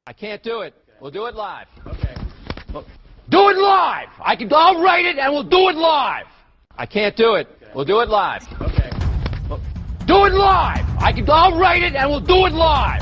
I can't do it. We'll do it live. Okay. Do it live! I'll write it and we'll do it live! I can't do it. We'll do it live. Okay. Do it live! I'll write it and we'll do it live!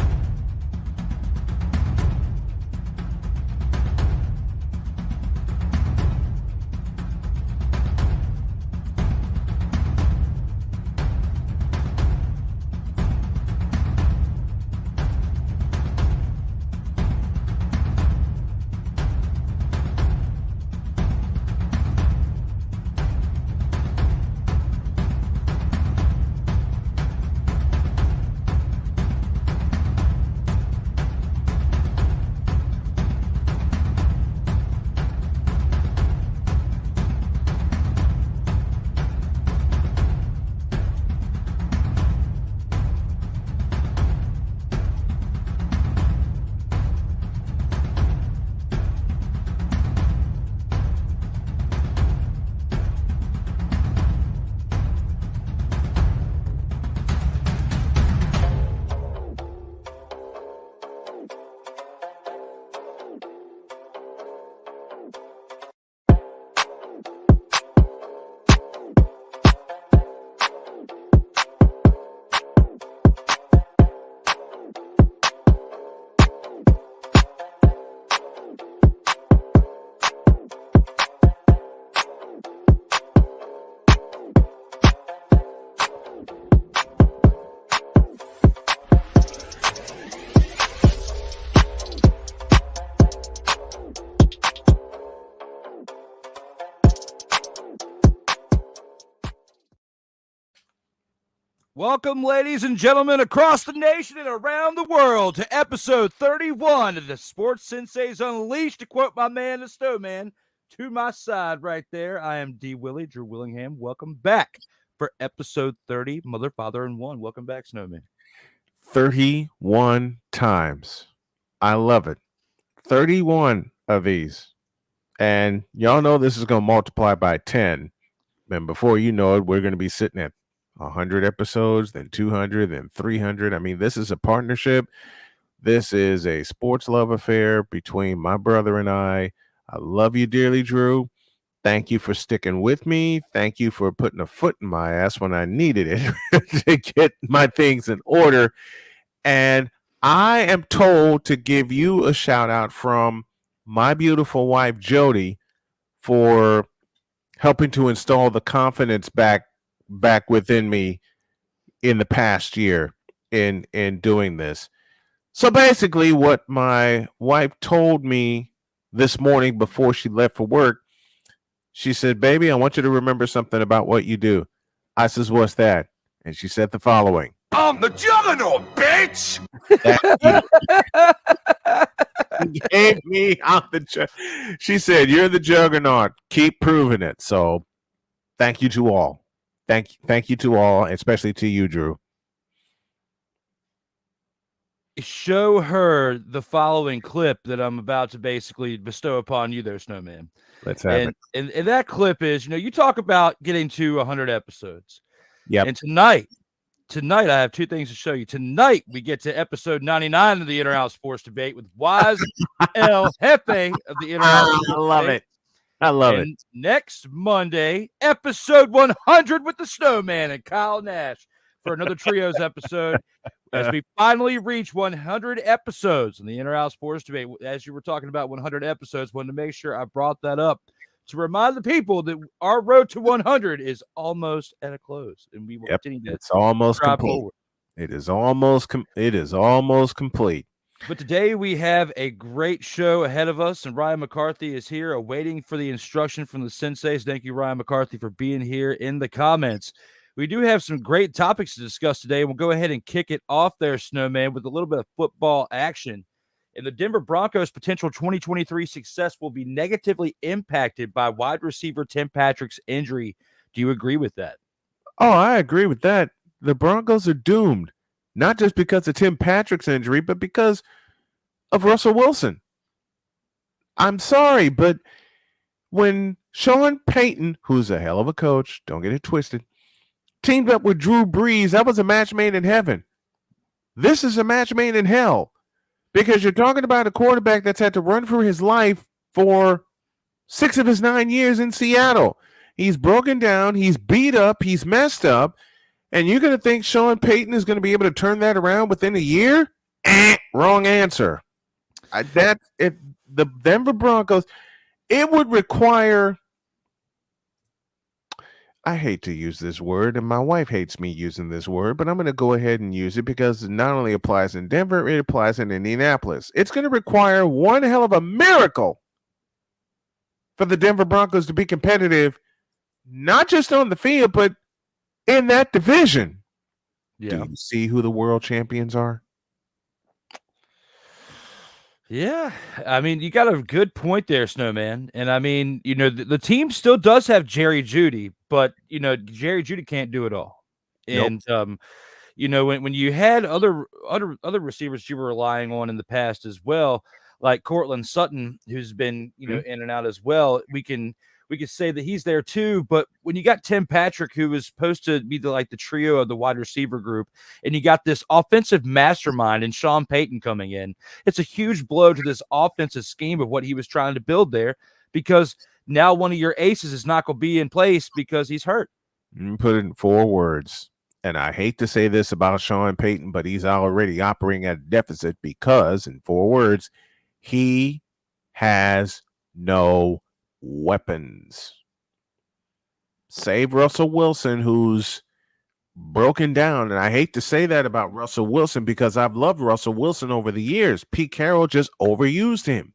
Welcome, ladies and gentlemen, across the nation and around the world to episode 31 of the Sports Senseis Unleashed. To quote my man, the Snowman, to my side right there, I am D. Willie, Drew Willingham. Welcome back for episode 30, Mother, Father, and One. Welcome back, Snowman. 31 times. I love it. 31 of these. And y'all know this is going to multiply by 10. And before you know it, we're going to be sitting at 100 episodes, then 200, then 300. I mean, this is a partnership. This is a sports love affair between my brother and I. I love you dearly, Drew. Thank you for sticking with me. Thank you for putting a foot in my ass when I needed it to get my things in order. And I am told to give you a shout out from my beautiful wife, Jody, for helping to install the confidence back within me in the past year in doing this. So basically what my wife told me this morning before she left for work, she said, "Baby, I want you to remember something about what you do." I says, "What's that?" And she said the following: "I'm the juggernaut, bitch." She gave me she said, "You're the juggernaut. Keep proving it." So thank you to all. Thank you to all, especially to you, Drew. Show her the following clip that I'm about to basically bestow upon you there, Snowman. Let's have it. And that clip is, you talk about getting to 100 episodes. Yep. And tonight I have two things to show you. Tonight we get to episode 99 of the In-Or-Out Sports Debate with Wise El Jefe of the In-Or-Out Sports I love Debate. it. I love it. Next Monday, episode 100 with the Snowman and Kyle Nash for another Trios episode as we finally reach 100 episodes in the In-Or-Out Sports Debate. As you were talking about 100 episodes, wanted to make sure I brought that up to remind the people that our road to 100 is almost at a close, and we will continue to. It's almost complete. Forward. It is almost complete. But today we have a great show ahead of us, and Ryan McCarthy is here awaiting for the instruction from the Senseis. Thank you, Ryan McCarthy, for being here in the comments. We do have some great topics to discuss today. We'll go ahead and kick it off there, Snowman, with a little bit of football action. And the Denver Broncos' potential 2023 success will be negatively impacted by wide receiver Tim Patrick's injury. Do you agree with that? Oh, I agree with that. The Broncos are doomed. Not just because of Tim Patrick's injury, but because of Russell Wilson. I'm sorry, but when Sean Payton, who's a hell of a coach, don't get it twisted, teamed up with Drew Brees, that was a match made in heaven. This is a match made in hell because you're talking about a quarterback that's had to run for his life for 6 of his 9 years in Seattle. He's broken down, he's beat up, he's messed up, and you're going to think Sean Payton is going to be able to turn that around within a year? Wrong answer. If the Denver Broncos, it would require, I hate to use this word, and my wife hates me using this word, but I'm going to go ahead and use it because it not only applies in Denver, it applies in Indianapolis. It's going to require one hell of a miracle for the Denver Broncos to be competitive, not just on the field, but in that division. Yeah. Do you see who the world champions are? Yeah, I mean, you got a good point there, Snowman. And I mean, the team still does have Jerry Jeudy, but Jerry Jeudy can't do it all. And nope. When you had other receivers you were relying on in the past as well, like Cortland Sutton, who's been in and out as well, we could say that he's there too. But when you got Tim Patrick, who was supposed to be the trio of the wide receiver group, and you got this offensive mastermind and Sean Payton coming in, it's a huge blow to this offensive scheme of what he was trying to build there, because now one of your aces is not going to be in place because he's hurt. Put it in 4 words. And I hate to say this about Sean Payton, but he's already operating at a deficit because, in 4 words, he has no weapons. Save Russell Wilson, who's broken down. And I hate to say that about Russell Wilson because I've loved Russell Wilson over the years. Pete Carroll just overused him.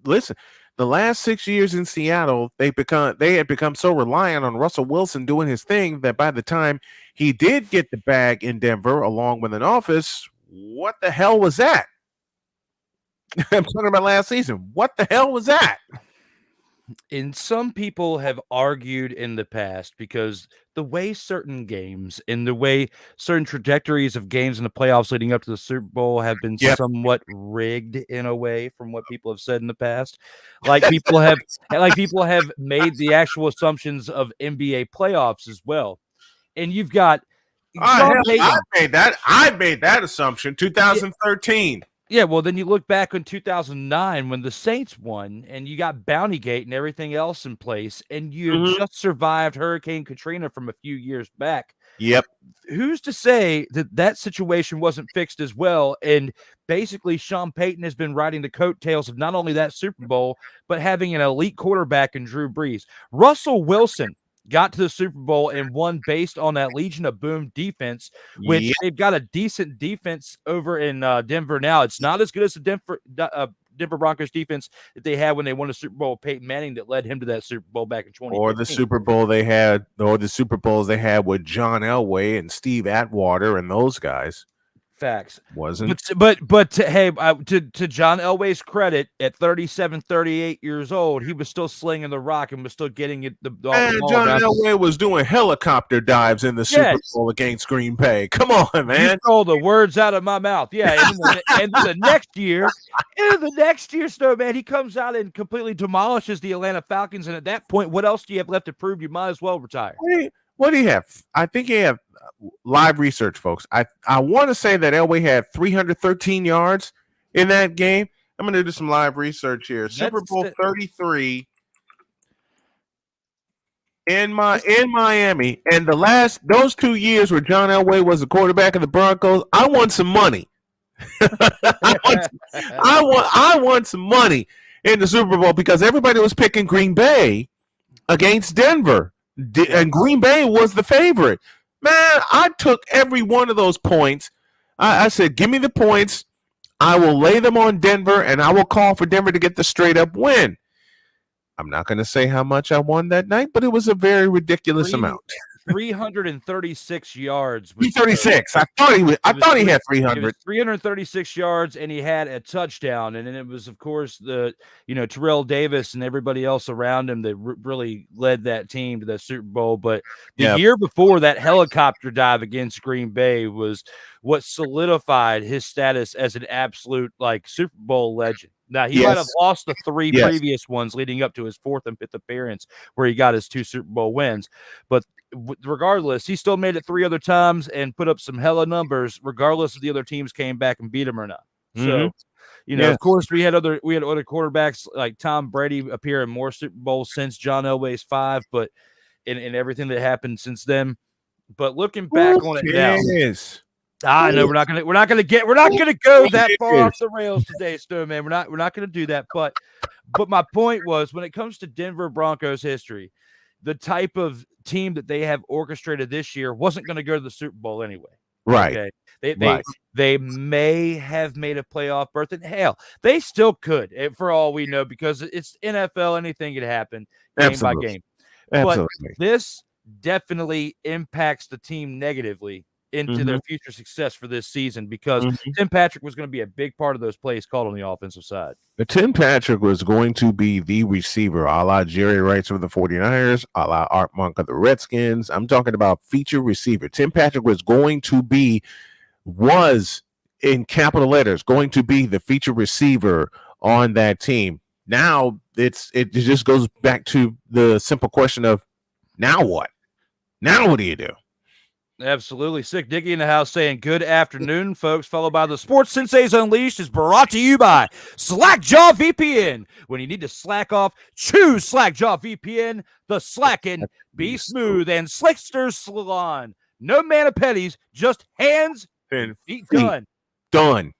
Listen, the last 6 years in Seattle, they had become so reliant on Russell Wilson doing his thing that by the time he did get the bag in Denver along with an office, what the hell was that? I'm talking about last season. What the hell was that? And some people have argued in the past, because the way certain games and the way certain trajectories of games in the playoffs leading up to the Super Bowl have been somewhat rigged in a way, from what people have said in the past. People have made the actual assumptions of NBA playoffs as well. And you've got I made that assumption 2013. Yeah, well, then you look back on 2009 when the Saints won, and you got Bountygate and everything else in place, and you just survived Hurricane Katrina from a few years back. Yep. Who's to say that situation wasn't fixed as well? And basically, Sean Payton has been riding the coattails of not only that Super Bowl, but having an elite quarterback in Drew Brees. Russell Wilson got to the Super Bowl and won based on that Legion of Boom defense, which they've got a decent defense over in Denver now. It's not as good as the Denver Broncos defense that they had when they won the Super Bowl with Peyton Manning that led him to that Super Bowl back in 2015. Or the Super Bowls they had with John Elway and Steve Atwater and those guys. Facts. Wasn't. But hey, to John Elway's credit, at 37, 38 years old, he was still slinging the rock and was still getting it. John Elway was doing helicopter dives in the Super Bowl against Green Bay. Come on, man. You stole the words out of my mouth. Yeah, and the next year, Snowman, he comes out and completely demolishes the Atlanta Falcons. And at that point, what else do you have left to prove? You might as well retire. What do you have? I think you have live research, folks. I want to say that Elway had 313 yards in that game. I'm going to do some live research here. Super Bowl 33 in Miami, and those 2 years where John Elway was the quarterback of the Broncos, I won some money. I won some money in the Super Bowl because everybody was picking Green Bay against Denver. And Green Bay was the favorite. Man, I took every one of those points. I said, give me the points. I will lay them on Denver, and I will call for Denver to get the straight-up win. I'm not going to say how much I won that night, but it was a very ridiculous amount. 336 yards. 336. I thought he had 300. 336 yards, and he had a touchdown. And then it was, of course, Terrell Davis and everybody else around him that really led that team to that Super Bowl. But the year before, that helicopter dive against Green Bay was what solidified his status as an absolute Super Bowl legend. Now, he might have lost the 3 previous ones leading up to his 4th and 5th appearance where he got his 2 Super Bowl wins. But regardless, he still made it 3 other times and put up some hella numbers, regardless if the other teams came back and beat him or not. So, Yeah. of course, we had other quarterbacks like Tom Brady appear in more Super Bowls since John Elway's 5, but in everything that happened since then. But looking back on it now, I know we're not gonna go that far off the rails today, Snowman. We're not gonna do that. But my point was, when it comes to Denver Broncos history, the type of team that they have orchestrated this year wasn't going to go to the Super Bowl anyway. Right. Okay. Right. They may have made a playoff berth, and hell, they still could, for all we know, because it's NFL. Anything could happen game by game. Absolutely. But this definitely impacts the team negatively into their future success for this season, because Tim Patrick was going to be a big part of those plays called on the offensive side. Tim Patrick was going to be the receiver, a la Jerry Rice of the 49ers, a la Art Monk of the Redskins. I'm talking about feature receiver. Tim Patrick was in capital letters, going to be the feature receiver on that team. Now it just goes back to the simple question of, now what? Now what do you do? Absolutely. Sick Dicky in the house saying good afternoon, folks, followed by the Sports Senseis Unleashed is brought to you by Slackjaw VPN. When you need to slack off, choose Slackjaw VPN, the slacken, be smooth, and Slickster Salon. No man of petties, just hands and feet done. Done.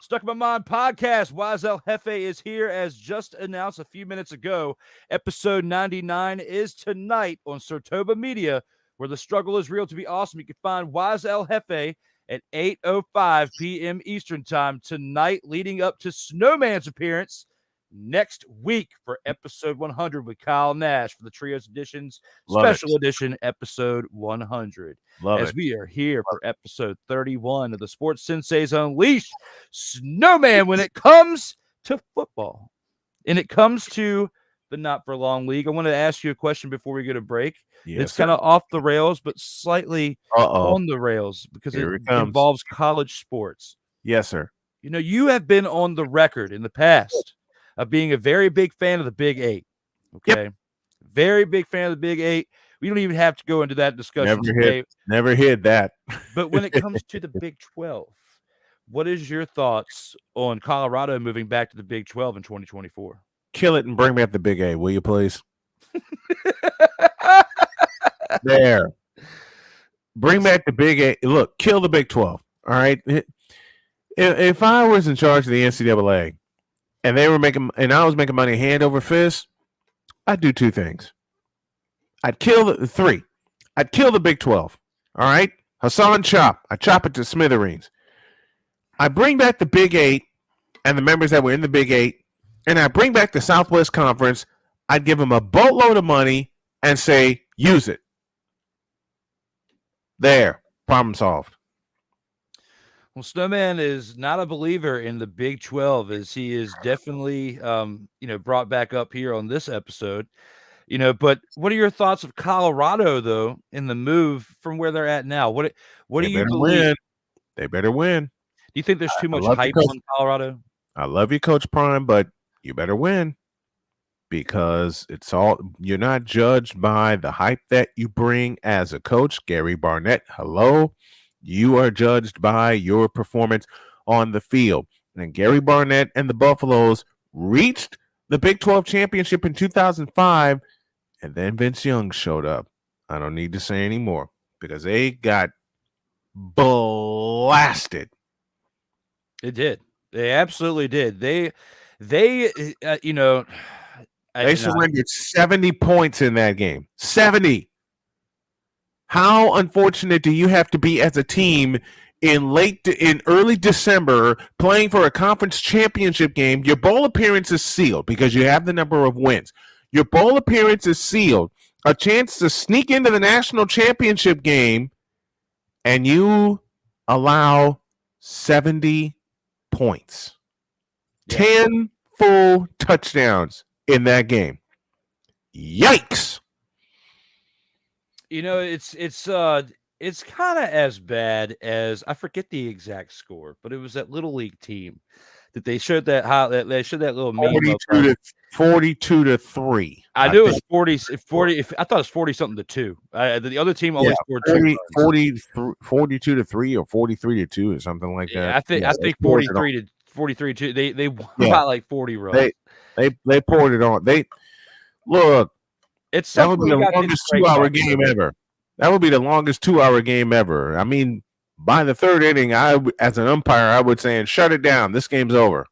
Stuck in My Mind podcast. Wise El Jefe is here, as just announced a few minutes ago. Episode 99 is tonight on Sertoba Media, where the struggle is real to be awesome. You can find Wise El Jefe at 8:05 p.m. Eastern time tonight, leading up to Snowman's appearance next week for episode 100 with Kyle Nash for the Trios Editions Special Edition episode 100. We are here for episode 31 of the Sports Senseis Unleashed. Snowman, when it comes to football and it comes to the Not For Long League, I wanted to ask you a question before we go to break. It's kind of off the rails, but slightly on the rails, because it involves college sports. Yes, sir. You have been on the record in the past of being a very big fan of the Big Eight. Okay. Yep. Very big fan of the Big Eight. We don't even have to go into that discussion today. Never hit that. But when it comes to the Big 12, what is your thoughts on Colorado moving back to the Big 12 in 2024? Kill it and bring back the Big Eight, will you please? There. Bring back the Big Eight. Look, kill the Big 12. All right. If I was in charge of the NCAA, and I was making money hand over fist, I'd do two things. I'd kill I'd kill the Big 12. All right? Hassan chop. I chop it to smithereens. I bring back the Big 8 and the members that were in the Big 8, and I bring back the Southwest Conference. I'd give them a boatload of money and say, use it. There. Problem solved. Well, Snowman is not a believer in the Big 12, as he is definitely, brought back up here on this episode. But what are your thoughts of Colorado, though, in the move from where they're at now? What do you believe? They better win. Do you think there's too much hype on Colorado? I love you, Coach Prime, but you better win, because you're not judged by the hype that you bring as a coach. Gary Barnett, hello. You are judged by your performance on the field. And Gary Barnett and the Buffaloes reached the Big 12 championship in 2005, and then Vince Young showed up. I don't need to say any more, because they got blasted. They did. They absolutely did. They surrendered 70 points in that game. 70. How unfortunate do you have to be as a team in early December playing for a conference championship game? Your bowl appearance is sealed because you have the number of wins. Your bowl appearance is sealed. A chance to sneak into the national championship game, and you allow 70 points. Yeah. 10 full touchdowns in that game. Yikes. It's kind of as bad as, I forget the exact score, but it was that Little League team that they showed that they showed that little meme of 42-3. I knew it was 40. I thought it was 40 something to 2. The other team only scored 42-3 or 43-2 or something like that. I think 43 to 2. They won by like 40 runs. They poured it on. That would be the longest 2-hour game ever. That would be the longest 2-hour game ever. I mean, by the third inning, as an umpire, I would say, shut it down. This game's over.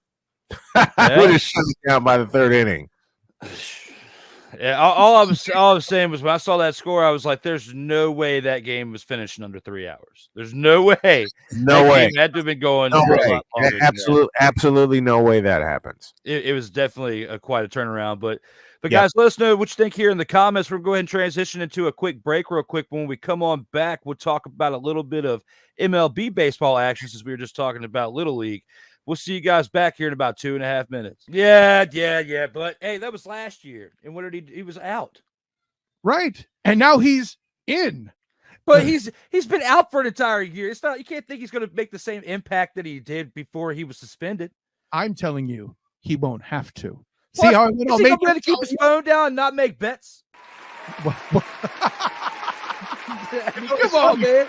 I would have shut it down by the third inning. Yeah, all I was saying was when I saw that score, I was like, "There's no way that game was finished in under 3 hours. There's no way. No way. Game had to have been going. No way. Absolutely no way that happens. It was definitely quite a turnaround. But guys, let us know what you think here in the comments. We're going to go ahead and transition into a quick break real quick. When we come on back, we'll talk about a little bit of MLB baseball action since we were just talking about Little League. We'll see you guys back here in about 2.5 minutes. Yeah. But hey, that was last year. And what did he was out. Right. And now he's in. But he's been out for an entire year. It's not, you can't think he's going to make the same impact that he did before he was suspended. I'm telling you, he won't have to. What? See how I'm going to keep his phone down and not make bets? Come on, man.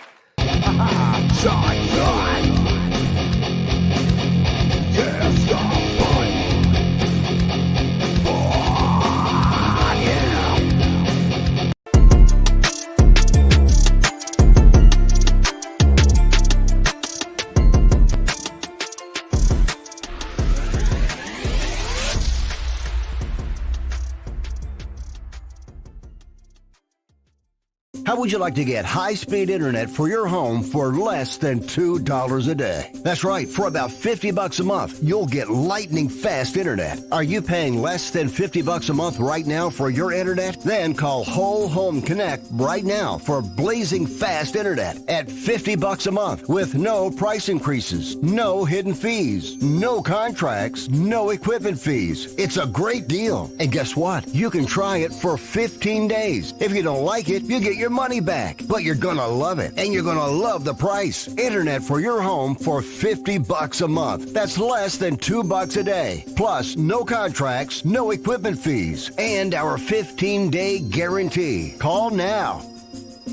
How would you like to get high-speed internet for your home for less than $2 a day? That's right. For about $50 a month, you'll get lightning-fast internet. Are you paying less than $50 a month right now for your internet? Then call Whole Home Connect right now for blazing fast internet at $50 a month with no price increases, no hidden fees, no contracts, no equipment fees. It's a great deal. And guess what? You can try it for 15 days. If you don't like it, you get your money back, but you're gonna love it, and you're gonna love the price. Internet for your home for $50 a month. That's less than $2 a day. Plus, no contracts, no equipment fees, and our 15-day guarantee. Call now.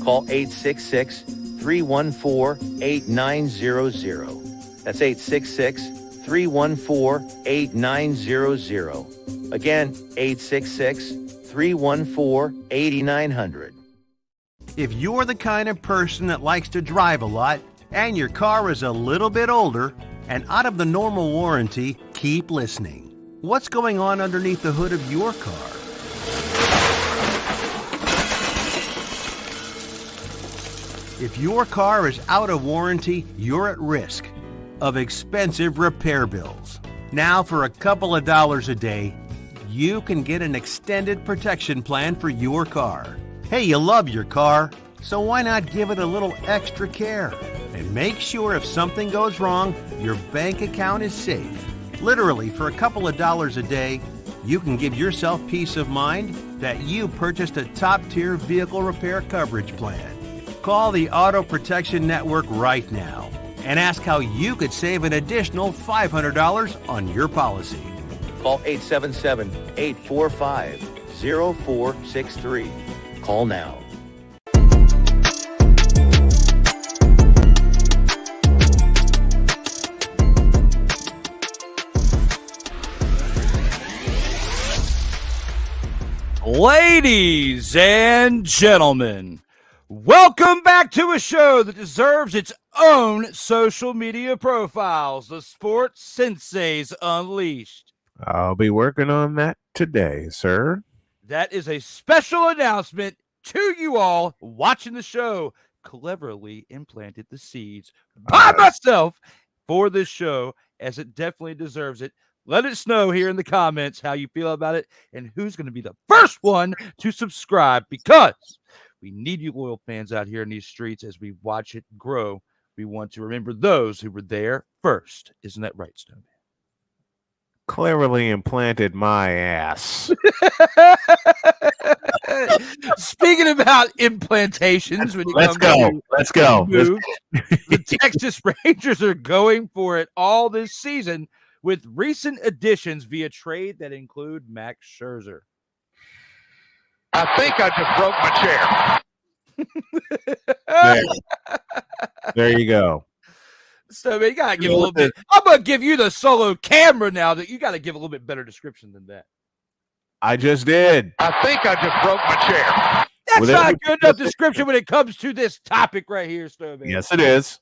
Call 866-314-8900. That's 866-314-8900. Again, 866-314-8900. If you're the kind of person that likes to drive a lot and your car is a little bit older and out of the normal warranty, keep listening. What's going on underneath the hood of your car? If your car is out of warranty, you're at risk of expensive repair bills. Now, for a couple of dollars a day, you can get an extended protection plan for your car. Hey, you love your car, so why not give it a little extra care? And make sure if something goes wrong, your bank account is safe. Literally, for a couple of dollars a day, you can give yourself peace of mind that you purchased a top-tier vehicle repair coverage plan. Call the Auto Protection Network right now and ask how you could save an additional $500 on your policy. Call 877-845-0463. Call now. Ladies and gentlemen, welcome back to a show that deserves its own social media profiles, the Sports Senseis Unleashed. I'll be working on that today, sir. That is a special announcement to you all watching the show. Cleverly implanted the seeds by myself for this show, as it definitely deserves it. Let us know here in the comments how you feel about it and who's going to be the first one to subscribe, because we need you loyal fans out here in these streets as we watch it grow. We want to remember those who were there first. Isn't that right, Snowman? Cleverly implanted my ass. Speaking about implantations, when you let's go. The Texas Rangers are going for it all this season with recent additions via trade that include Max Scherzer. I think I just broke my chair. There you go. So man, you gotta give a little bit. I'm gonna give you the solo camera now. That you gotta give a little bit better description than that. I just did. I think I just broke my chair. That's not a good enough description when it comes to this topic right here, Snowman. Yes, it is.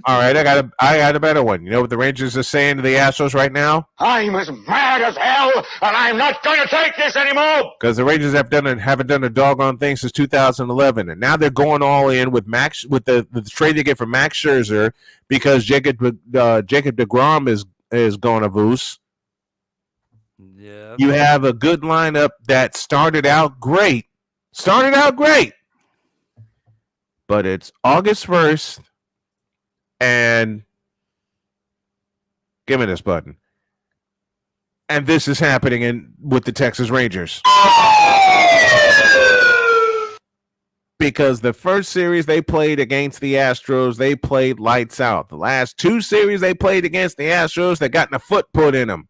All right, I got a better one. You know what the Rangers are saying to the Astros right now? I'm as mad as hell, and I'm not going to take this anymore. Because the Rangers haven't done a doggone thing since 2011, and now they're going all in with the trade they get for Max Scherzer because Jacob deGrom is going to Voos. Yeah. You have a good lineup that started out great, but it's August 1st, and give me this button. And this is happening with the Texas Rangers. Because the first series they played against the Astros, they played lights out. The last two series they played against the Astros, they got a foot put in them.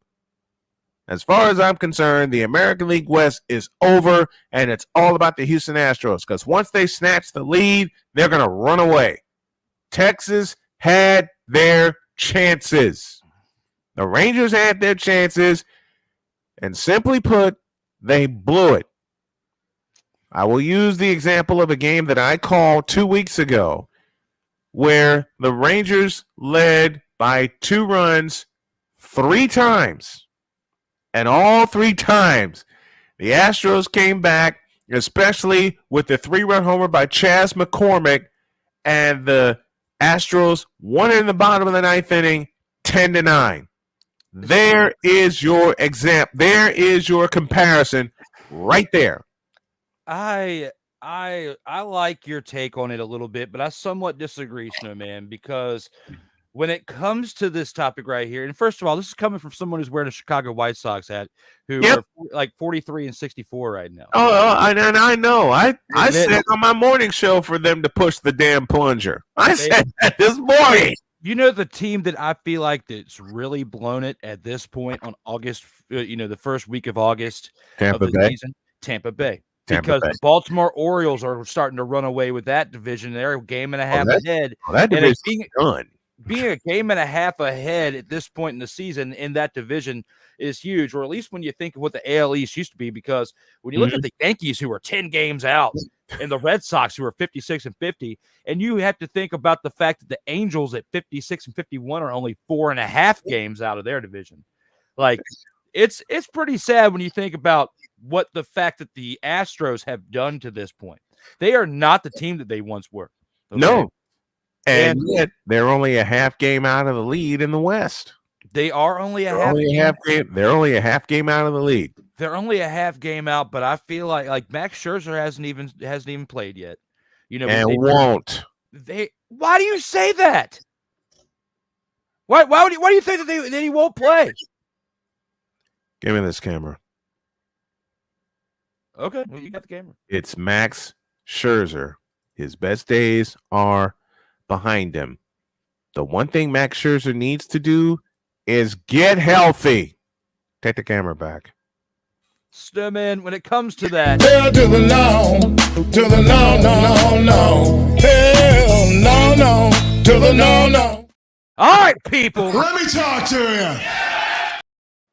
As far as I'm concerned, the American League West is over, and it's all about the Houston Astros. Because once they snatch the lead, they're going to run away. Texas had their chances. The Rangers had their chances, and simply put, they blew it. I will use the example of a game that I called 2 weeks ago where the Rangers led by 2 runs 3 times. And all 3 times, the Astros came back, especially with the 3-run homer by Chas McCormick, and the Astros won in the bottom of the 9th inning, 10-9. There is your example. There is your comparison right there. I like your take on it a little bit, but I somewhat disagree, Snowman, because when it comes to this topic right here, and first of all, this is coming from someone who's wearing a Chicago White Sox hat, who are like 43 and 64 right now. I know. I said on my morning show for them to push the damn plunger. I said that this morning. You know the team that I feel like that's really blown it at this point on August, the first week of August of the season? Tampa Bay. Because the Baltimore Orioles are starting to run away with that division. They're a game and a half ahead. That division's done. Being a game and a half ahead at this point in the season in that division is huge, or at least when you think of what the AL East used to be, because when you look at the Yankees, who are 10 games out, and the Red Sox, who are 56 and 50, and you have to think about the fact that the Angels at 56 and 51 are only 4.5 games out of their division. Like, it's pretty sad when you think about what the fact that the Astros have done to this point. They are not the team that they once were. Okay? No. And yet they're only a half game out of the lead in the West. They are only a half game. They're only a half game out of the lead. They're only a half game out, but I feel like Max Scherzer hasn't even played yet. And won't. Why do you say that? Why do you think that he won't play? Give me this camera. Okay, well, you got the camera. It's Max Scherzer. His best days are behind him. The one thing Max Scherzer needs to do is get healthy. Take the camera back. Snowman, when it comes to that. Hell to the no, to the no, no, no, no. Hell no, to the no. All right, people. Let me talk to you.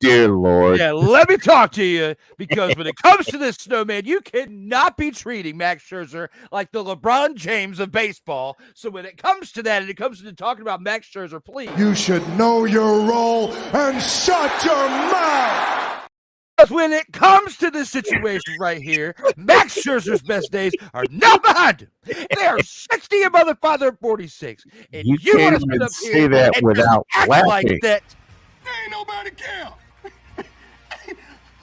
Dear Lord. Yeah, let me talk to you, because when it comes to this, Snowman, you cannot be treating Max Scherzer like the LeBron James of baseball. So when it comes to that, and it comes to talking about Max Scherzer, please. You should know your role and shut your mouth. Because when it comes to this situation right here, Max Scherzer's best days are not behind him. They are 60 and motherfather 46. And you want can't to sit even up say here that and without act laughing. like that. Ain't nobody care.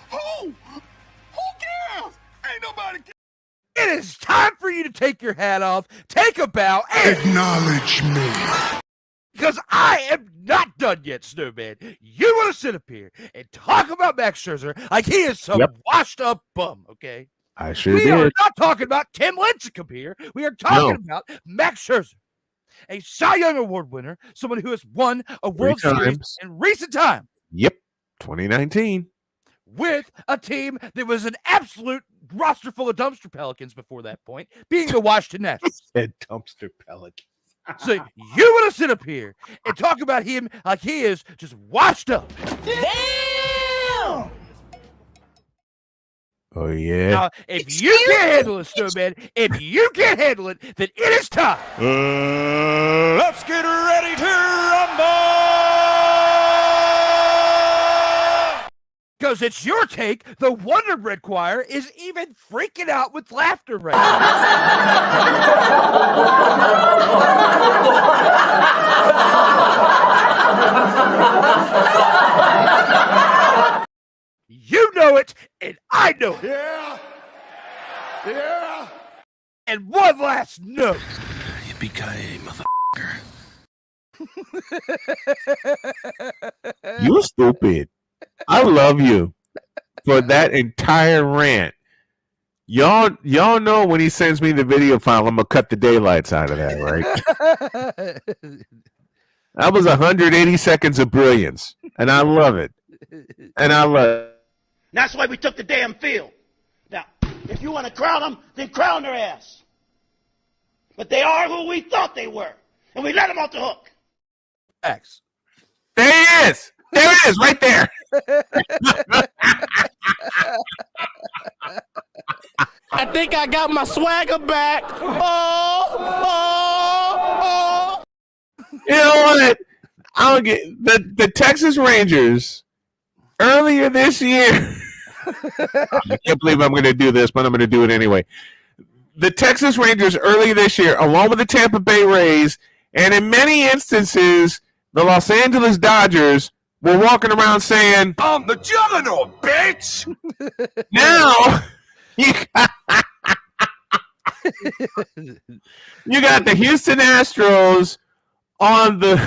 Who cares? Ain't nobody care. It is time for you to take your hat off, take a bow, and Acknowledge me. because I am not done yet, Snowman. You want to sit up here and talk about Max Scherzer like he is some washed up bum, okay? I sure We did. are not talking about Tim Lincecum here. We are talking about Max Scherzer. a Cy Young Award winner, someone who has won a World Series times. in recent time. Yep, 2019. With a team that was an absolute roster full of dumpster Pelicans before that point, being the Washington Nationals. Said dumpster Pelicans. So you want to sit up here and talk about him like he is just washed up. Damn! Oh, yeah. Now, if you can't handle it, Snowman, if you can't handle it, then it is time. Let's get ready to rumble! Because it's your take, the Wonder Bread Choir is even freaking out with laughter right now. You know it, and I know it. Yeah. Yeah. And one last note. Yippee-ki-yay, motherfucker. You stupid. I love you for that entire rant. Y'all know when he sends me the video file, I'm gonna cut the daylights out of that, right? That was 180 seconds of brilliance, and I love it. And I love it. That's why we took the damn field. Now, if you want to crown them, then crown their ass. But they are who we thought they were, and we let them off the hook. X. There he is. There it is, right there. I think I got my swagger back. Oh. You know what? I don't get the Texas Rangers earlier this year. I can't believe I'm going to do this, but I'm going to do it anyway. The Texas Rangers earlier this year, along with the Tampa Bay Rays, and in many instances, the Los Angeles Dodgers were walking around saying, I'm the juggernaut, bitch! Now, you got the Houston Astros on the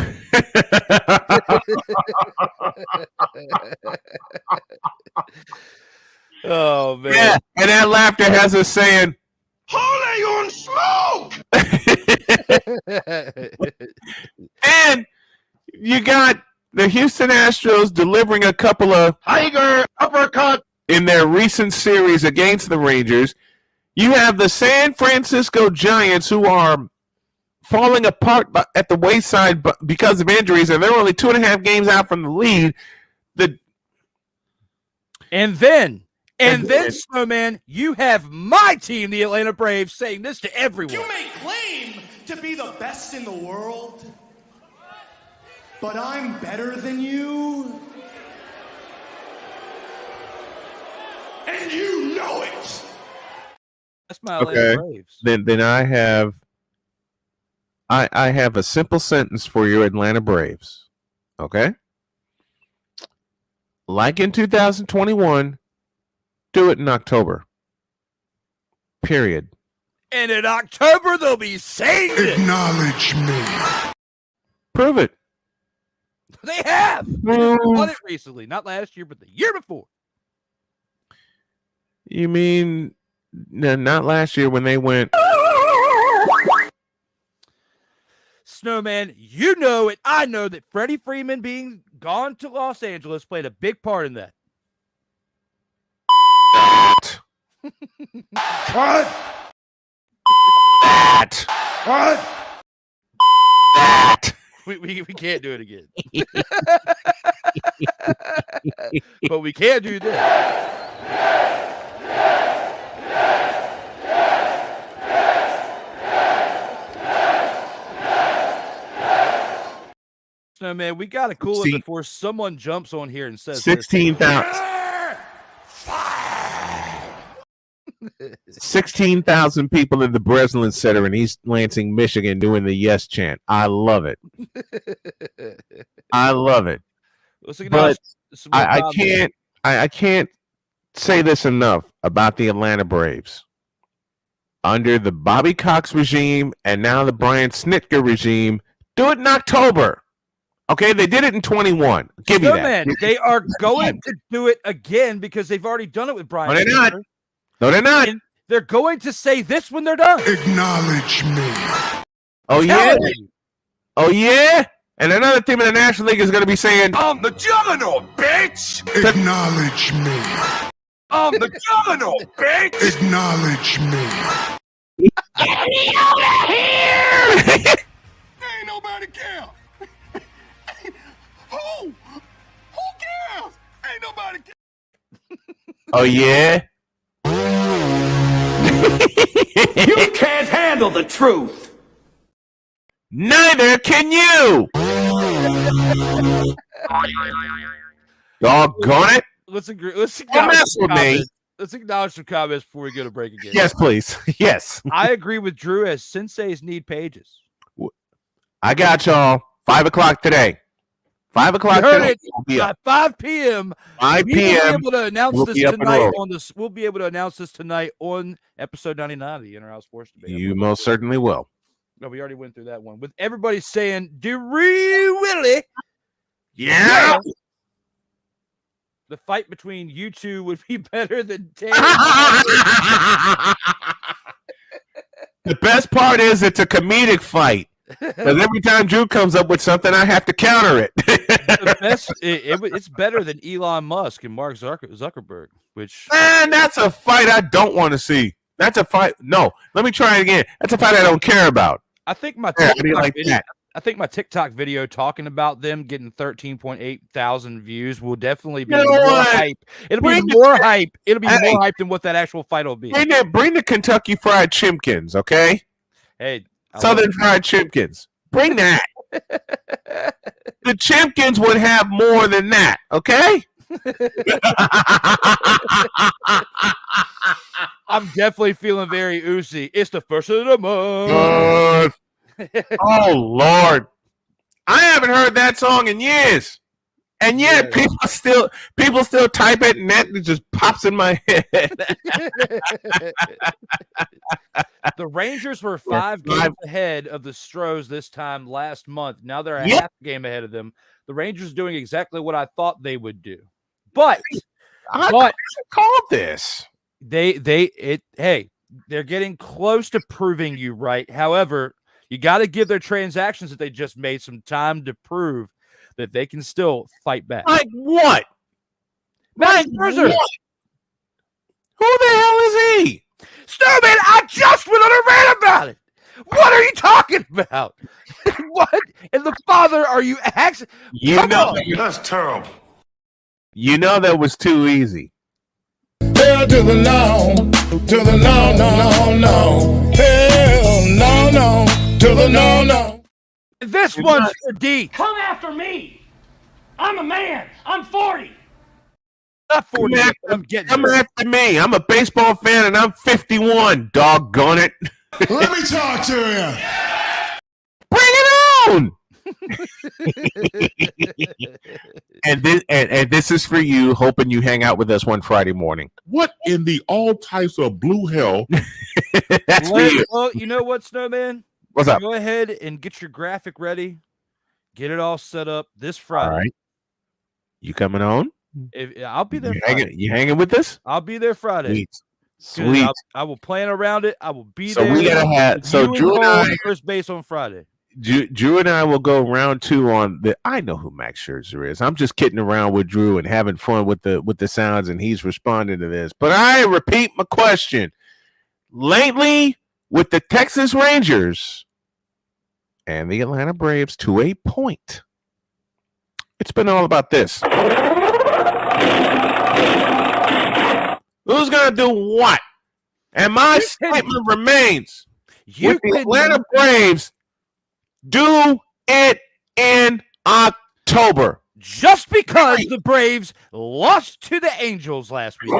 Oh, man. yeah, and that laughter has us saying, Holy on smoke! and you got the Houston Astros delivering a couple of tiger uppercut in their recent series against the Rangers. You have the San Francisco Giants, who are falling apart at the wayside because of injuries, and they're only 2.5 games out from the lead. And then, Snowman, you have my team, the Atlanta Braves, saying this to everyone. You may claim to be the best in the world, but I'm better than you. And you know it. That's my Atlanta Braves. Then I have a simple sentence for your Atlanta Braves. Okay? Like in 2021, do it in October. Period. And in October, they'll be saying it. Acknowledge me. Prove it. They have. They won it recently. Not last year, but the year before. You mean not last year when they went... Snowman, you know it. I know that Freddie Freeman being gone to Los Angeles played a big part in that. What? What? We can't do it again. But we can do this. No, man, we got to cool it before someone jumps on here and says 16,000. 16,000 people in the Breslin Center in East Lansing, Michigan doing the yes chant. I love it. I love it. But I can't say this enough about the Atlanta Braves. Under the Bobby Cox regime and now the Brian Snitker regime, do it in October. Okay, they did it in 21. Give me that. Man, they are going to do it again because they've already done it with Brian. No, they're not. No, they're not. And they're going to say this when they're done. Acknowledge me. Oh, yeah. Oh, yeah? And another team in the National League is going to be saying, I'm the juggernaut, bitch! Acknowledge me. I'm the juggernaut, bitch! Acknowledge me. Get me over here! Ain't nobody care. Who cares? Ain't nobody care. oh, yeah? You can't handle the truth. Neither can you. Doggone it. Let's agree. Don't mess with me. Let's acknowledge some comments before we go to break again. Yes, please. Yes. I agree with Drew as Senseis need pages. I got y'all. 5 o'clock today. 5 o'clock today. We'll be up. 5 p.m. 5 p.m. We'll be able to announce we'll this be up and tonight rolling. on this. We'll be able to announce this tonight on episode 99 of the Inner Sports Debate. You most certainly will. No, we already went through that one with everybody saying, "Do Willie?" Yeah. The fight between you two would be better than Dan. The best part is it's a comedic fight. Because every time Drew comes up with something, I have to counter it. The best, it's better than Elon Musk and Mark Zuckerberg. Which, man, that's a fight I don't want to see. That's a fight. No, let me try it again. That's a fight I don't care about. I think my TikTok video talking about them getting 13.8 thousand views will definitely be more hype. It'll be more hype. It'll be more hype than what that actual fight will be. Bring the Kentucky Fried Chimpkins, okay? Hey, Southern Fried Chimpkins. Bring that. The Chimpkins would have more than that, okay? I'm definitely feeling very oozy. It's the first of the month. Oh Lord, I haven't heard that song in years, and yet people still type it, and that just pops in my head. The Rangers were 5 games ahead of the Stros this time last month. Now they're a half game ahead of them. The Rangers doing exactly what I thought they would do. But I called this. Hey, they're getting close to proving you right. However, you got to give their transactions that they just made some time to prove that they can still fight back. Like what? Max Scherzer. Who the hell is he? Snowman, I just went on a rant about it. What are you talking about? What in the father are you asking? That's terrible. You know that was too easy. Hell to the no, to the no, no, no, no. Hell no, to the no. This one's for D. Come after me. I'm a man. I'm 40. Not 40. I'm getting Come after me. I'm a baseball fan and I'm 51. Doggone it. Let me talk to you. Bring it on. and this is for you, hoping you hang out with us one Friday morning. What in the all types of blue hell? That's for you. Well, you know what, Snowman? What's up? Go ahead and get your graphic ready. Get it all set up this Friday. All right. You coming on? I'll be there. You hanging with us? I'll be there Friday. Sweet. I will plan around it. I will be so there. We gotta have. So Drew and I first base on Friday. Drew and I will go round 2 on the. I know who Max Scherzer is. I'm just kidding around with Drew and having fun with the sounds, and he's responding to this. But I repeat my question. Lately, with the Texas Rangers and the Atlanta Braves to a point, it's been all about this. Who's gonna do what? And my statement remains: with the Atlanta Braves, do it in October. Just because the Braves lost to the Angels last week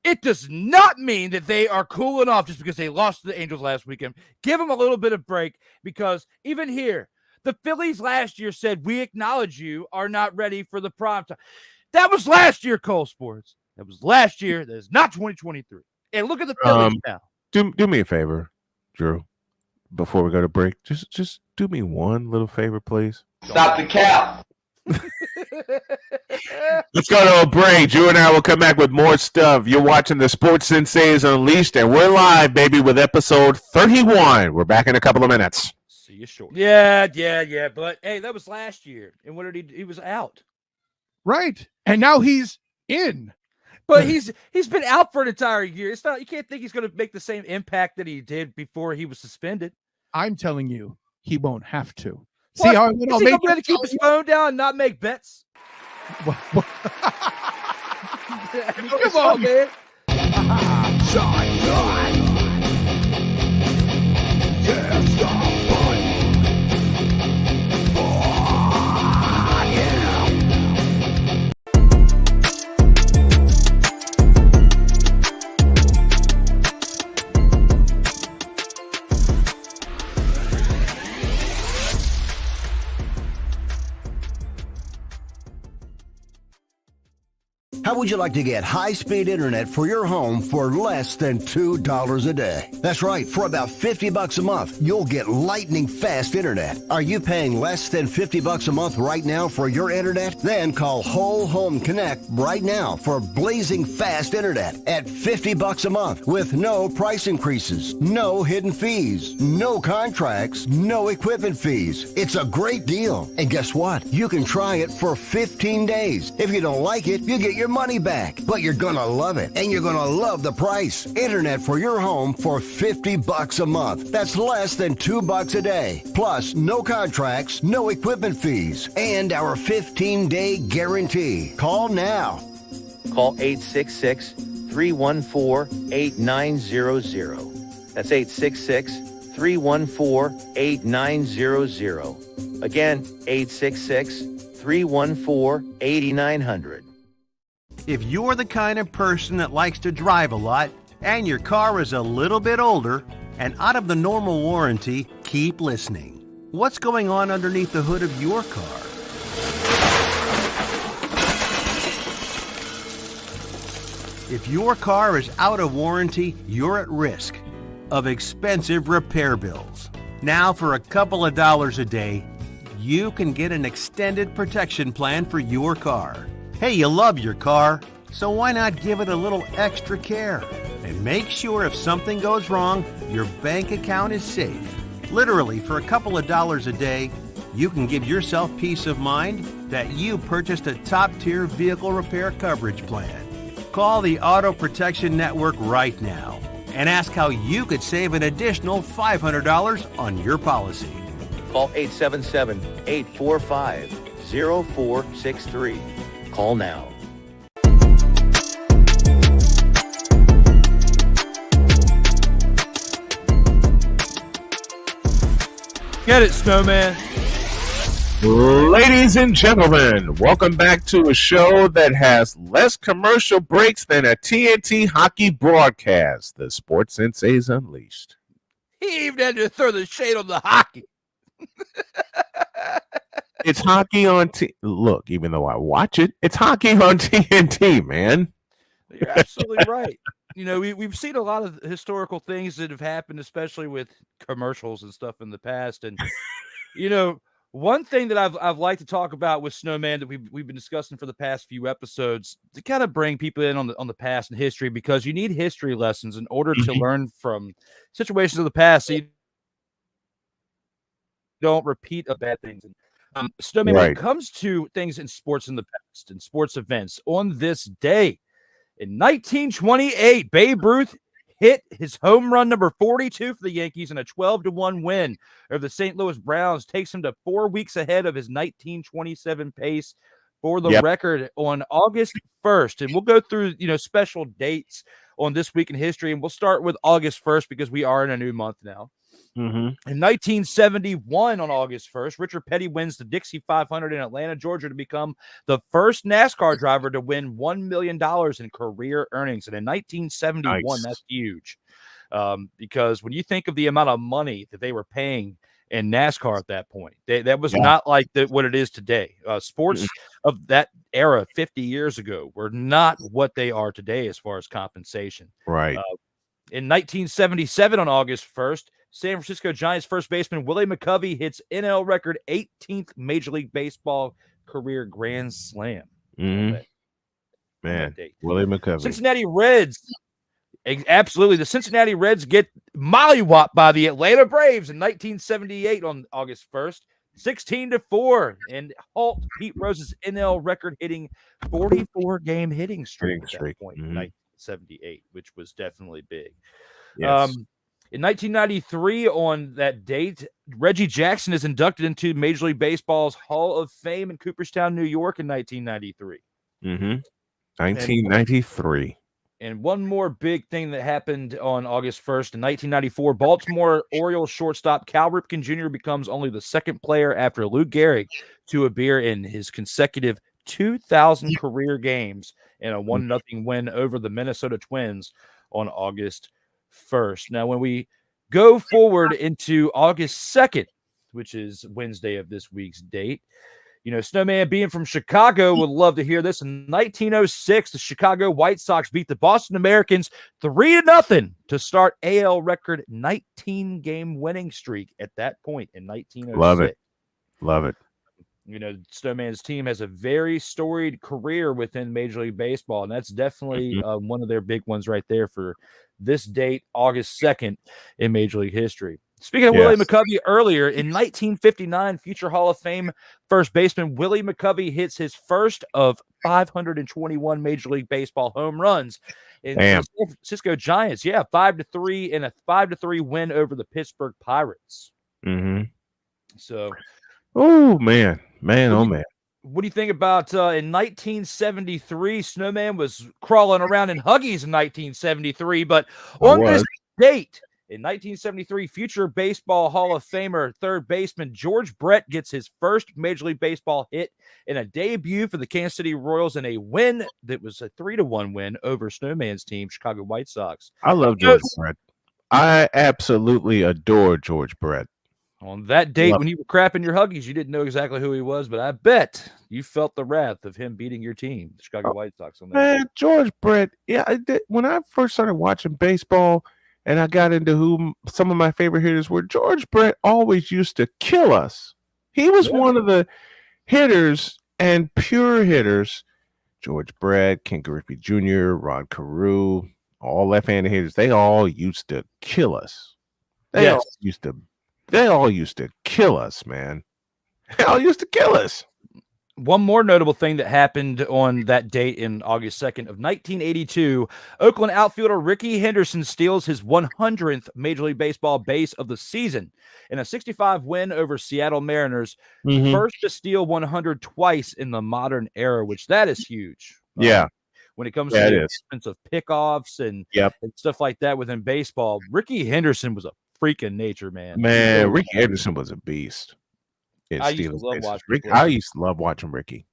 it does not mean that they are cooling off just because they lost to the Angels last weekend. Give them a little bit of break, because even here, the Phillies last year said, we acknowledge you are not ready for the prime time. That was last year, Cole Sports. That was last year. That is not 2023. And look at the Phillies now. Do me a favor, Drew, before we go to break. Just do me one little favor, please. Stop the cap. Let's go to a break. Drew and I will come back with more stuff. You're watching the Sports Senseis Unleashed, and we're live, baby, with episode 31. We're back in a couple of minutes. See you short. Yeah. But hey, that was last year. And what did he was out. Right. And now he's in. But he's been out for an entire year. It's not, you can't think he's going to make the same impact that he did before he was suspended. I'm telling you, he won't have to. What? See how I'm going to keep his phone down and not make bets? Come on, man. How would you like to get high-speed internet for your home for less than $2 a day? That's right. For about $50 a month, you'll get lightning-fast internet. Are you paying less than $50 a month right now for your internet? Then call Whole Home Connect right now for blazing fast internet at $50 a month with no price increases, no hidden fees, no contracts, no equipment fees. It's a great deal. And guess what? You can try it for 15 days. If you don't like it, you get your money back, but you're gonna love it, and you're gonna love the price. Internet for your home for $50 a month. That's less than $2 a day. Plus, no contracts, no equipment fees, and our 15-day guarantee. Call now. Call 866-314-8900. That's 866-314-8900. Again, 866-314-8900. If you're the kind of person that likes to drive a lot and your car is a little bit older and out of the normal warranty, keep listening. What's going on underneath the hood of your car? If your car is out of warranty, you're at risk of expensive repair bills. Now, for a couple of dollars a day, you can get an extended protection plan for your car. Hey, you love your car, so why not give it a little extra care? And make sure if something goes wrong, your bank account is safe. Literally, for a couple of dollars a day, you can give yourself peace of mind that you purchased a top-tier vehicle repair coverage plan. Call the Auto Protection Network right now and ask how you could save an additional $500 on your policy. Call 877-845-0463. Call now. Get it, Snowman. Ladies and gentlemen, welcome back to a show that has less commercial breaks than a TNT hockey broadcast, the Sports Senseis Unleashed. He even had to throw the shade on the hockey. It's hockey on look, even though I watch it, it's hockey on TNT, man. You're absolutely right. You know, we've seen a lot of historical things that have happened, especially with commercials and stuff in the past. And, you know, one thing that I've liked to talk about with Snowman that we've been discussing for the past few episodes to kind of bring people in on the past and history, because you need history lessons in order to learn from situations of the past so you don't repeat bad things. Snowman, when it comes to things in sports in the past and sports events, on this day in 1928, Babe Ruth hit his home run number 42 for the Yankees in a 12-1 win over the St. Louis Browns, takes him to 4 weeks ahead of his 1927 pace for the record on August 1st. And we'll go through, you know, special dates on this week in history, and we'll start with August 1st because we are in a new month now. In 1971, on August 1st, Richard Petty wins the Dixie 500 in Atlanta, Georgia, to become the first NASCAR driver to win $1 million in career earnings. And in 1971, that's huge, because when you think of the amount of money that they were paying in NASCAR at that point, that was not like what it is today. Sports of that era 50 years ago were not what they are today as far as compensation. Right. In 1977, on August 1st, San Francisco Giants first baseman Willie McCovey hits NL record 18th Major League Baseball career grand slam. on that Man, date. Willie McCovey. Cincinnati Reds. Absolutely. The Cincinnati Reds get mollywopped by the Atlanta Braves in 1978 on August 1st, 16-4, and halt Pete Rose's NL record hitting 44-game hitting streak at that point in 1978, which was definitely big. Yes. In 1993, on that date, Reggie Jackson is inducted into Major League Baseball's Hall of Fame in Cooperstown, New York in 1993. 1993. And one more big thing that happened on August 1st in 1994, Baltimore Orioles shortstop Cal Ripken Jr. becomes only the second player after Lou Gehrig to appear in his consecutive 2,000 career games in a 1-0 win over the Minnesota Twins on August 1st. Now, when we go forward into August 2nd, which is Wednesday of this week's date, you know, Snowman, being from Chicago, would love to hear this. In 1906, the Chicago White Sox beat the Boston Americans 3-0 to start AL record 19-game winning streak at that point in 1906. Love it. Love it. You know, Snowman's team has a very storied career within Major League Baseball, and that's definitely one of their big ones right there for this date, August 2nd, in Major League history. Speaking of Willie McCovey earlier, in 1959, future Hall of Fame first baseman Willie McCovey hits his first of 521 Major League Baseball home runs in the San Francisco Giants. 5-3 in a 5-3 win over the Pittsburgh Pirates. So, oh man. What do you think about in 1973? Snowman was crawling around in Huggies in 1973, but on this date, in 1973, future Baseball Hall of Famer third baseman George Brett gets his first Major League Baseball hit in a debut for the Kansas City Royals in a win that was a 3-1 win over Snowman's team, Chicago White Sox. I love George Brett. I absolutely adore George Brett. On that date, when you were crapping your Huggies, you didn't know exactly who he was, but I bet you felt the wrath of him beating your team, the Chicago White Sox. On that Man, George Brett, I did. When I first started watching baseball, and I got into who some of my favorite hitters were, George Brett always used to kill us. He was one of the hitters and pure hitters. George Brett, Ken Griffey Jr., Rod Carew, all left-handed hitters. They all used to kill us. They all used to kill us, man. They all used to kill us. One more notable thing that happened on that date in August 2nd of 1982, Oakland outfielder Ricky Henderson steals his 100th Major League Baseball base of the season in a 65 win over Seattle Mariners. First to steal 100 twice in the modern era, which that is huge. When it comes to the difference of pickoffs and stuff like that within baseball, Ricky Henderson was a freaking nature, man. Man, Ricky Henderson was a beast. I used to love watching Ricky. I used to love watching Ricky.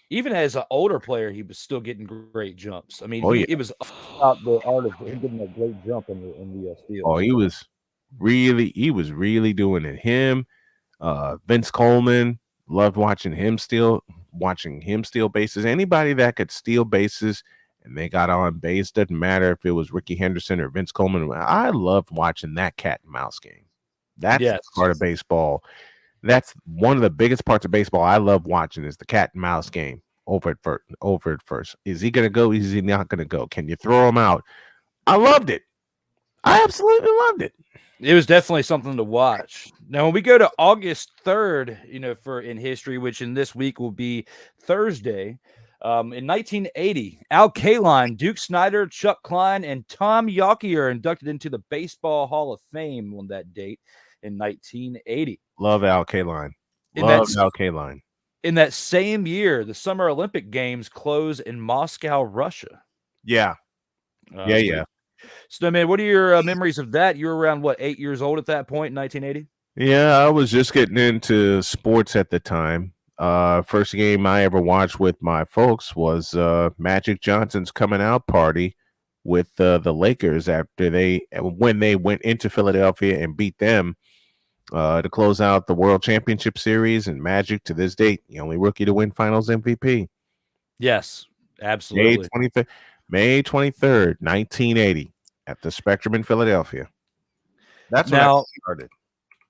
Even as an older player, he was still getting great jumps. I mean, it was about the art of him getting a great jump in the field. Oh, he was really doing it. Him, Vince Coleman, loved watching him steal bases. Anybody that could steal bases and they got on base, doesn't matter if it was Ricky Henderson or Vince Coleman. I loved watching that cat and mouse game. That's part of baseball. That's one of the biggest parts of baseball I love watching is the cat and mouse game over at first. Is he going to go? Is he not going to go? Can you throw him out? I loved it. I absolutely loved it. It was definitely something to watch. Now, when we go to August 3rd, for in history, which in this week will be Thursday, in 1980, Al Kaline, Duke Snider, Chuck Klein, and Tom Yawkey are inducted into the Baseball Hall of Fame on that date in 1980. Love Al Kaline. Al Kaline. In that same year, the Summer Olympic Games close in Moscow, Russia. Yeah. Snowman, what are your memories of that? You were around, 8 years old at that point in 1980? Yeah, I was just getting into sports at the time. First game I ever watched with my folks was Magic Johnson's coming out party with the Lakers when they went into Philadelphia and beat them to close out the World Championship Series. And Magic, to this date, the only rookie to win Finals MVP. Yes, absolutely. May 23rd, 1980, at the Spectrum in Philadelphia. That's when I started.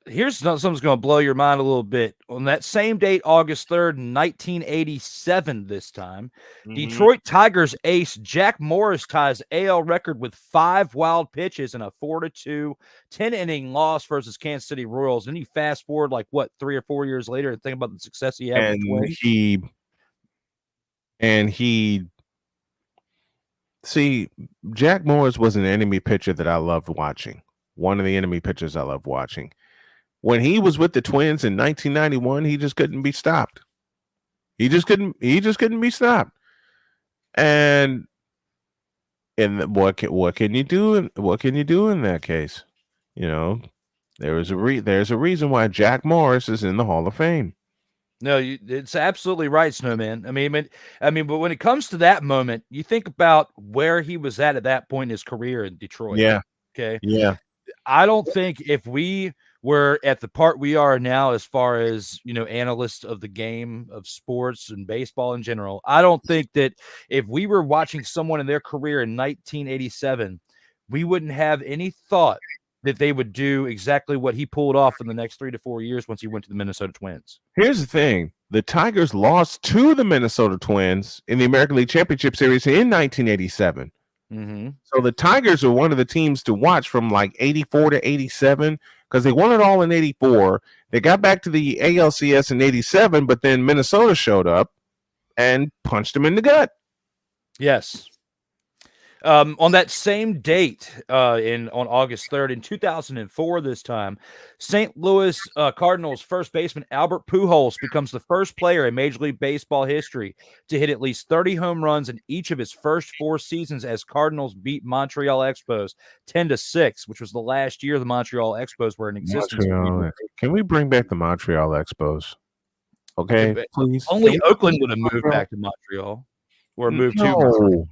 Here's something's going to blow your mind a little bit. On that same date, August 3rd, 1987, this time, Detroit Tigers ace Jack Morris ties AL record with 5 wild pitches in a 4-2 10-inning loss versus Kansas City Royals. And you fast forward 3 or 4 years later and think about the success he had with Twins. See, Jack Morris was an enemy pitcher that I loved watching. One of the enemy pitchers I loved watching. When he was with the Twins in 1991, he just couldn't be stopped. He just couldn't be stopped. And what can you do? What can you do in that case? There's a reason why Jack Morris is in the Hall of Fame. No, it's absolutely right, Snowman. I mean, but when it comes to that moment, you think about where he was at that point in his career in Detroit. Yeah. Okay. Yeah. I don't think if we were at the part we are now, as far as, analysts of the game of sports and baseball in general, I don't think that if we were watching someone in their career in 1987, we wouldn't have any thought that they would do exactly what he pulled off in the next 3 to 4 years once he went to the Minnesota Twins. Here's the thing. The Tigers lost to the Minnesota Twins in the American League Championship Series in 1987. So the Tigers are one of the teams to watch from 84 to 87 because they won it all in 84. They got back to the ALCS in 87, but then Minnesota showed up and punched them in the gut. Yes. On that same date, on August 3rd, in 2004, this time, St. Louis Cardinals first baseman Albert Pujols becomes the first player in Major League Baseball history to hit at least 30 home runs in each of his first 4 seasons as Cardinals beat Montreal Expos 10-6, which was the last year the Montreal Expos were in existence. Can we bring back the Montreal Expos? Okay, please. Only Oakland would have moved back to Montreal. Or move to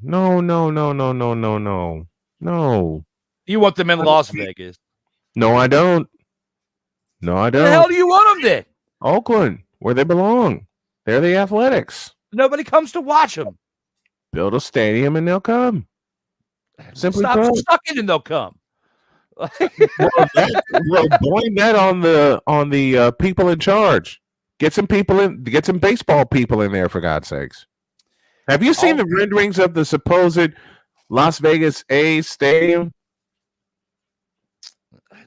No. You want them in Las Vegas? No, I don't. Where the hell do you want them then? Oakland, where they belong. They're the Athletics. Nobody comes to watch them. Build a stadium and they'll come. Simply Stop put. sucking and they'll come. Blame that on the people in charge. Get some baseball people in there, for God's sakes. Have you seen the renderings of the supposed Las Vegas A's stadium?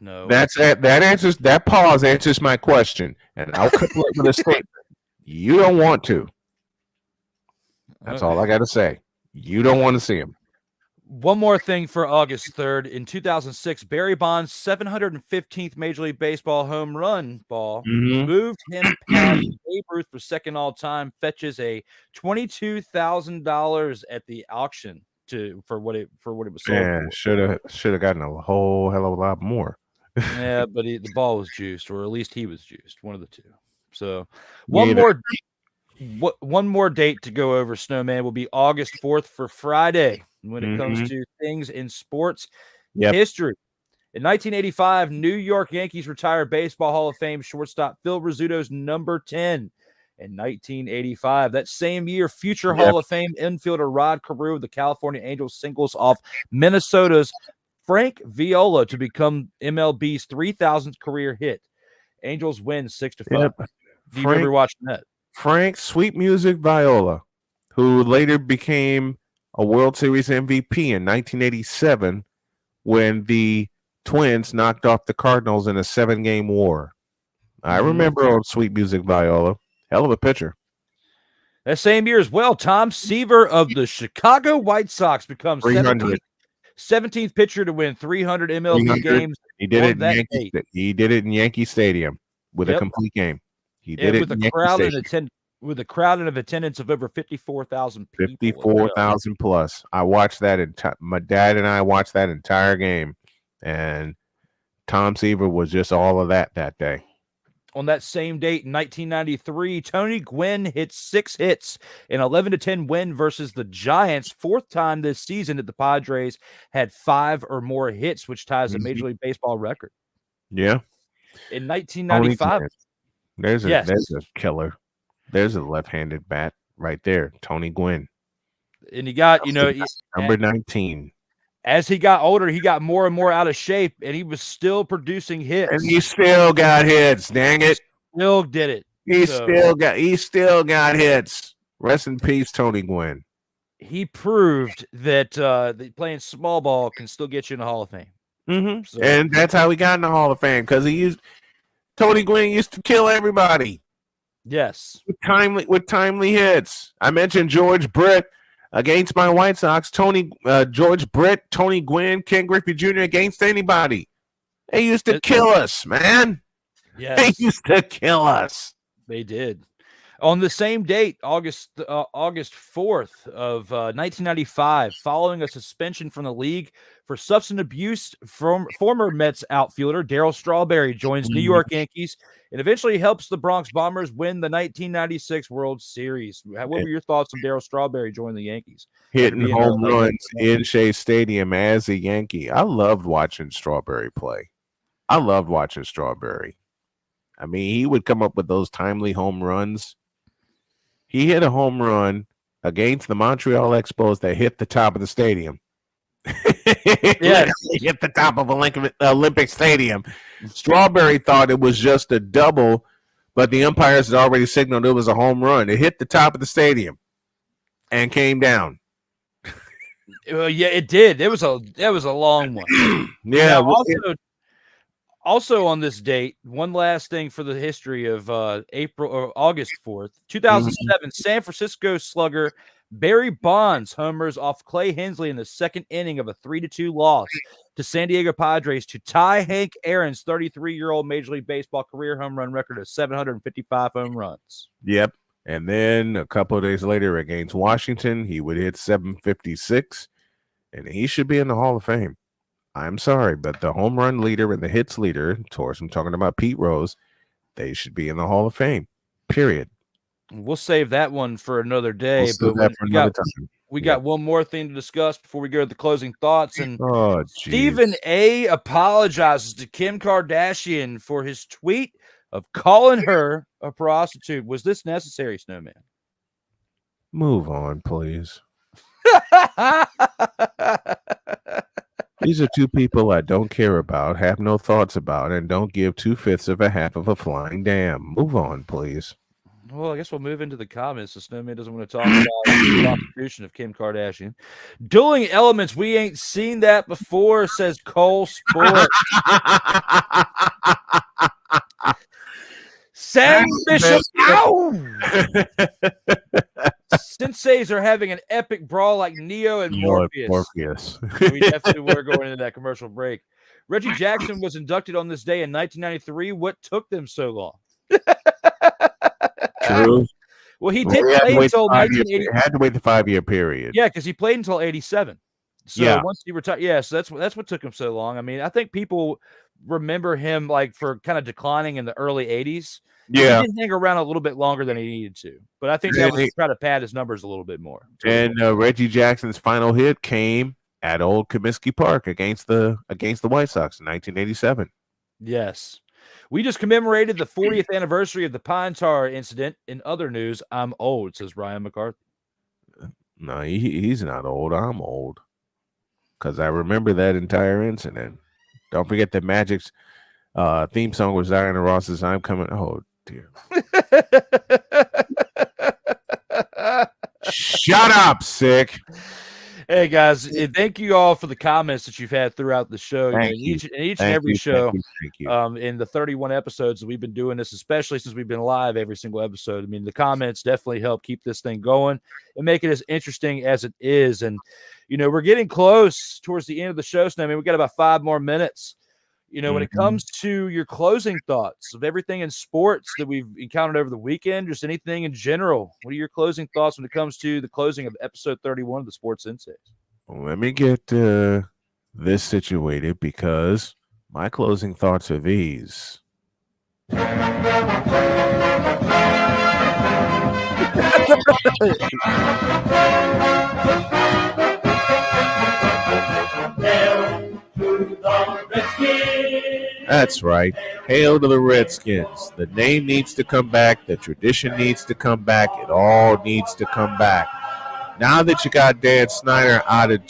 No. That pause answers my question, and I'll couple it with a statement. You don't want to. That's all I got to say. You don't want to see him. One more thing for August 3rd. In 2006, Barry Bonds' 715th Major League Baseball home run ball moved him past Babe Ruth for second all-time, fetches a $22,000 at the auction for what it was sold for. Should have gotten a whole hell of a lot more. Yeah, but the ball was juiced, or at least he was juiced, one of the two. So one more date to go over, Snowman, will be August 4th for Friday when it comes to things in sports history. In 1985, New York Yankees retire Baseball Hall of Fame shortstop Phil Rizzuto's number 10. In 1985, that same year, future Hall of Fame infielder Rod Carew of the California Angels singles off Minnesota's Frank Viola to become MLB's 3,000th career hit. Angels win 6-5. Yep. Do you remember watching that? Frank Sweet Music Viola, who later became a World Series MVP in 1987 when the Twins knocked off the Cardinals in a 7-game war. I remember old Sweet Music Viola. Hell of a pitcher. That same year as well, Tom Seaver of the Chicago White Sox becomes 17th pitcher to win 300 MLB games. He did it in Yankee Stadium with a complete game. He did it with a crowd in attendance of over 54,000 people. 54,000 plus. I watched that. My dad and I watched that entire game, and Tom Seaver was just all of that day. On that same date in 1993, Tony Gwynn hit 6 hits, an 11-10 win versus the Giants. 4th time this season that the Padres had 5 or more hits, which ties a Major League Baseball record. Yeah. In 1995, there's a killer. There's a left-handed bat right there, Tony Gwynn. And you got, number 19. as he got older, he got more and more out of shape, and he was still producing hits. And he still got hits. Dang it! Still did it. He still got hits. Rest in peace, Tony Gwynn. He proved that playing small ball can still get you in the Hall of Fame. Mm-hmm. So, and that's how he got in the Hall of Fame, because Tony Gwynn used to kill everybody. Yes, with timely hits. I mentioned George Brett against my White Sox. George Brett, Tony Gwynn, Ken Griffey Jr. against anybody. They used to kill us, man. Yes, they used to kill us. They did. On the same date, August 4th of 1995, following a suspension from the league for substance abuse, former Mets outfielder Darryl Strawberry joins New York Yankees and eventually helps the Bronx Bombers win the 1996 World Series. What were your thoughts on Darryl Strawberry joining the Yankees? Hitting home runs in Shea Stadium as a Yankee. I loved watching Strawberry play. I loved watching Strawberry. I mean, he would come up with those timely home runs. He hit a home run against the Montreal Expos that hit the top of the stadium. Yes, hit the top of Olympic Stadium. Strawberry thought it was just a double, but the umpires had already signaled it was a home run. It hit the top of the stadium and came down. Yeah, it did. That was a long one. Yeah. Now, also on this date, one last thing for the history of August 4th, 2007, San Francisco slugger Barry Bonds homers off Clay Hensley in the second inning of a 3-2 loss to San Diego Padres to tie Hank Aaron's 33-year-old Major League Baseball career home run record of 755 home runs. Yep. And then a couple of days later against Washington, he would hit 756, and he should be in the Hall of Fame. I'm sorry, but the home run leader and the hits leader, of course, I'm talking about Pete Rose, they should be in the Hall of Fame, period. We'll save that one for another day. We got one more thing to discuss before we go to the closing thoughts. And Stephen A. apologizes to Kim Kardashian for his tweet of calling her a prostitute. Was this necessary, Snowman? Move on, please. These are two people I don't care about, have no thoughts about, and don't give 2/5 of a half of a flying damn. Move on, please. Well, I guess we'll move into the comments. The Snowman doesn't want to talk about the prostitution of Kim Kardashian. Dueling elements, we ain't seen that before, says Cole Sport. Sang Bishop, ow! Senseis are having an epic brawl like Neo and Morpheus. We definitely were going into that commercial break. Reggie Jackson was inducted on this day in 1993. What took them so long? True. Well, he did play until 1980. Had to wait the 5-year period. Yeah, because he played until 87. So once he retired, so that's what took him so long. I mean, I think people remember him like for kind of declining in the early 80s. Yeah, he did hang around a little bit longer than he needed to, but I think that was to try to pad his numbers a little bit more. And Reggie Jackson's final hit came at Old Comiskey Park against the White Sox in 1987. Yes, we just commemorated the 40th anniversary of the Pine Tar incident. In other news, I'm old, says Ryan McCarthy. No, he's not old. I'm old because I remember that entire incident. Don't forget that Magic's theme song was Diana Ross's "I'm Coming." Oh dear! Shut up, sick. Hey guys, thank you all for the comments that you've had throughout the show. Each and every show, in the 31 episodes that we've been doing this, especially since we've been live every single episode. I mean, the comments definitely help keep this thing going and make it as interesting as it is. And we're getting close towards the end of the show. So I mean, we got about 5 more minutes. When it comes to your closing thoughts of everything in sports that we've encountered over the weekend, just anything in general, what are your closing thoughts when it comes to the closing of episode 31 of the Sports Senseis? Well, let me get this situated because my closing thoughts are these. That's right. Hail to the Redskins. The name needs to come back. The tradition needs to come back. It all needs to come back. Now that you got Dan Snyder out of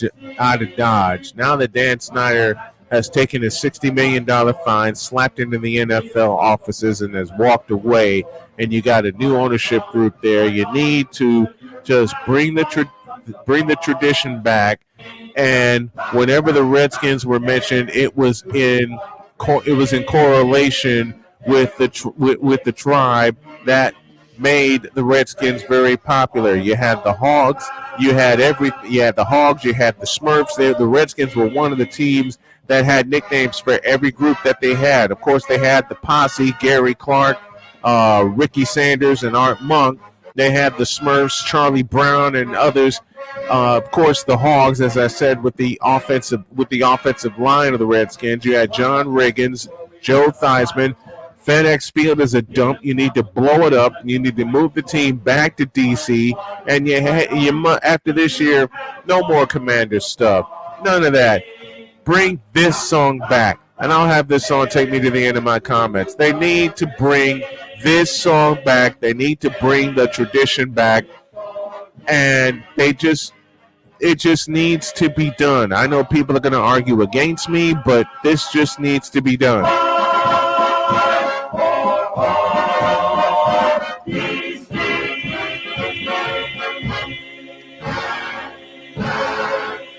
Dodge, now that Dan Snyder has taken a $60 million fine, slapped into the NFL offices, and has walked away, and you got a new ownership group there, you need to just bring the tradition back. And whenever the Redskins were mentioned, it was in correlation with the tribe that made the Redskins very popular. You had the Hogs, you had the Hogs, you had the Smurfs. The Redskins were one of the teams that had nicknames for every group that they had. Of course, they had the Posse, Gary Clark, Ricky Sanders, and Art Monk. They had the Smurfs, Charlie Brown, and others. Of course, the Hogs, as I said, with the offensive line of the Redskins, you had John Riggins, Joe Theismann. FedEx Field is a dump. You need to blow it up. You need to move the team back to D.C. And after this year, no more Commander stuff. None of that. Bring this song back. And I'll have this song take me to the end of my comments. They need to bring this song back. They need to bring the tradition back. And it just needs to be done. I know people are going to argue against me, but this just needs to be done.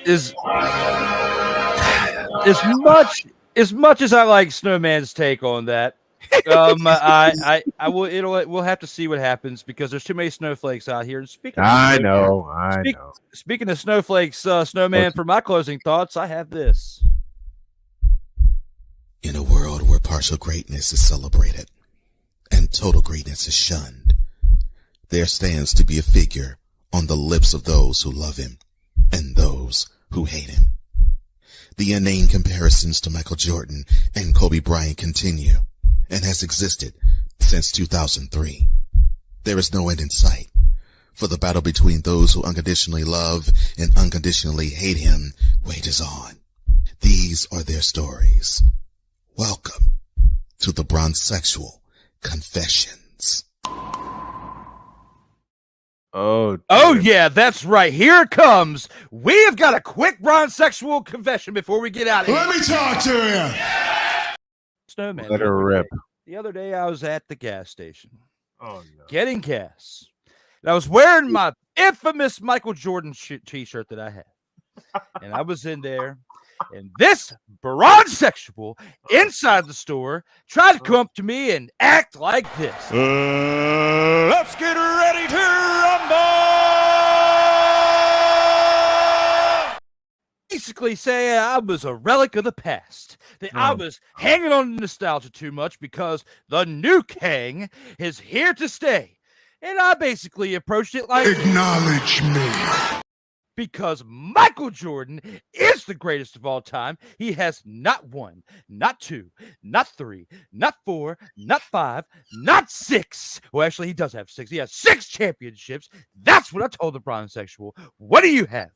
As much as I like Snowman's take on that, we'll have to see what happens because there's too many snowflakes out here. And speaking of snowflakes, Snowman, for my closing thoughts, I have this. In a world where partial greatness is celebrated and total greatness is shunned, there stands to be a figure on the lips of those who love him and those who hate him. The inane comparisons to Michael Jordan and Kobe Bryant continue and has existed since 2003. There is no end in sight, for the battle between those who unconditionally love and unconditionally hate him wages on. These are their stories. Welcome to the Bronzexual Confessions. Oh yeah, that's right. Here it comes. We have got a quick Bronzexual confession before we get out of here. Let me talk to you. Snowman. Let her rip. The other day I was at the gas station. Oh no. Getting gas. And I was wearing my infamous Michael Jordan t-shirt that I had. And I was in there. And this Bronzexual inside the store tried to come up to me and act like this. Let's get ready to rumble! Basically saying I was a relic of the past. That I was hanging on to nostalgia too much because the new Kang is here to stay. And I basically approached it like... Acknowledge me. Because Michael Jordan is the greatest of all time. He has not one, not two, not three, not four, not five, not six. Well, actually, he does have six. He has 6 championships. That's what I told the Bronzexual. What do you have?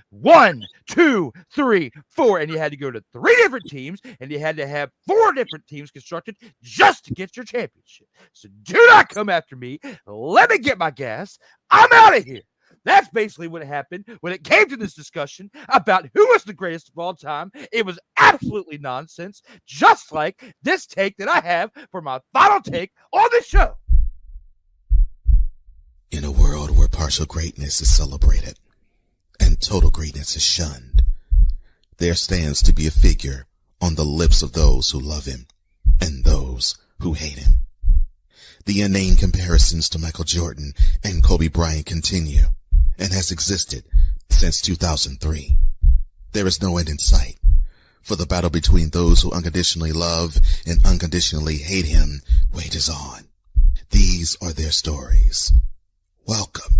1, 2, 3, 4. And you had to go to 3 different teams, and you had to have 4 different teams constructed just to get your championship. So do not come after me. Let me get my gas. I'm out of here. That's basically what happened when it came to this discussion about who was the greatest of all time. It was absolutely nonsense, just like this take that I have for my final take on the show. In a world where partial greatness is celebrated and total greatness is shunned, there stands to be a figure on the lips of those who love him and those who hate him. The inane comparisons to Michael Jordan and Kobe Bryant continue and has existed since 2003. There is no end in sight, for the battle between those who unconditionally love and unconditionally hate him wages on. These are their stories. Welcome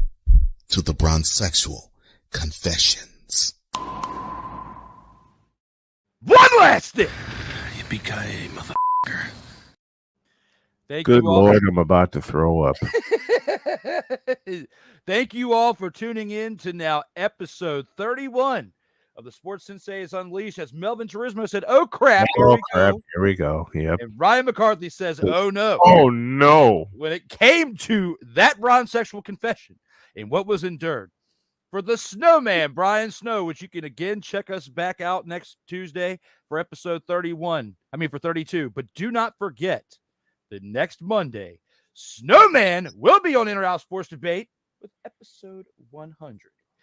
to the Bronzexual Confessions. One last thing. Yippee-ki-yay, motherfucker. Good Lord, I'm about to throw up. Thank you all for tuning in to now episode 31 of the Sports Senseis Unleashed. As Melvin Turismo said, oh crap, Here we go. Yep. And Ryan McCarthy says, oh no. Oh no. When it came to that Bronzexual confession and what was endured, for the Snowman, Brian Snow, which you can again check us back out next Tuesday for episode 32. But do not forget, the next Monday, Snowman will be on In-Or-Out Sports Debate with episode 100.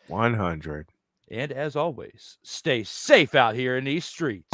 100. And as always, stay safe out here in these streets.